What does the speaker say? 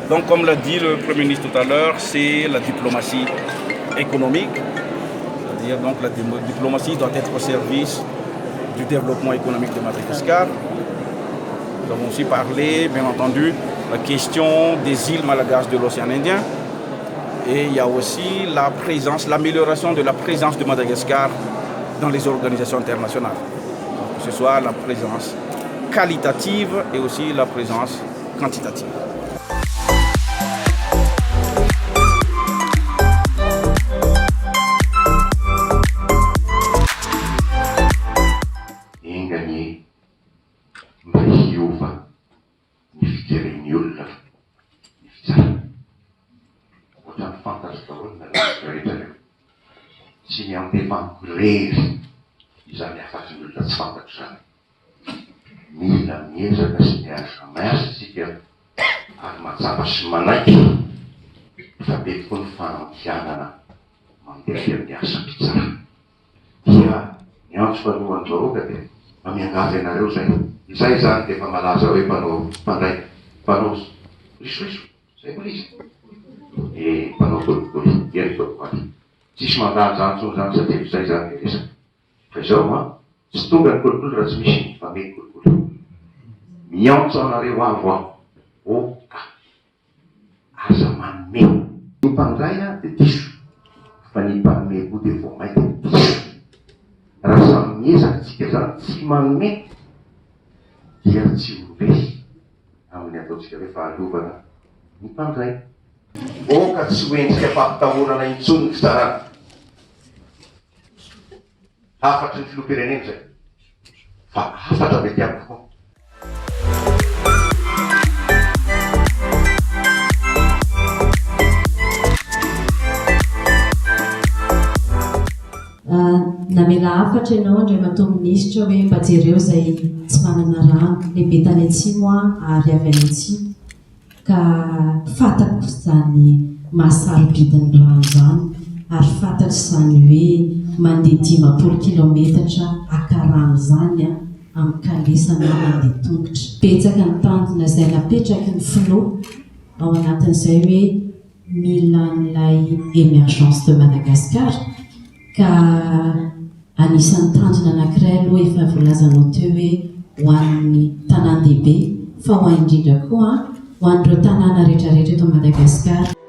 Donc, comme l'a dit le Premier ministre tout à l'heure, c'est la diplomatie économique. C'est-à-dire, donc, la diplomatie doit être au service du développement économique de Madagascar. Nous avons aussi parlé, bien entendu, la question des îles malgaches de l'océan Indien. Et il y a aussi la présence, l'amélioration de la présence de Madagascar dans les organisations internationales. Donc, que ce soit la présence qualitative et aussi la présence quantitative. Tsy miampefankorery izany afaky olona tsy fantatro zany. Mila miezaka sy miasa miasa isika ary matsapa sy manaiky fa be tokoa ny fahampianana mandeha miasa pitsara. Dia miantso mpanohan'ny vahoaka dia mamiangavy ianareo zay. Izay zany dia efa malaza hoe mpanao risoriso, zay moa izy. Mpanao kolikoly, ery kolikoly. Tsisy mandany zany tsony zany satria zay zany ny resaka. Fa izao tsy tonga ny kolikoly raha tsy misy famety kolikoly. Miantso anareo avo oka aza manome. Ny mpandray dia diso, fa ny mpanome koa dia vao mainty diso. Raha samy miezaka tsika zany tsy manome dia tsy olobe amin'ny ataontsika hoe fahalovana ny mpandray. Oka tsy hoentsika fampitahorana intsony ny fizarana. Hafatry ny filoham-pirenena zay. Fa hafatra mety amiko koa. Namela hafatra ianao indray matoa minisitra hoe mba jereo zay tsy manana rano lehibe tany atsimo ary avy any atsimo. Ka fantako zany mahasarobidiny rano zany ary fantako zany hoe mandeha 10 kilometatra akarano zany amin'ny kalesana mandeha tongotra. Betsaka ny tanjona izay napetraky ny FNO ao anatin'izay hoe mila n'ilay émergence de Madagascar ka anisan'ny tanjona anankiray aloha efa voalazanao teo hoe ho an'ny tanàn-dehibe fa ho indrindra koa ho an'ireo tanàna rehetrarehetra eto Madagasikara.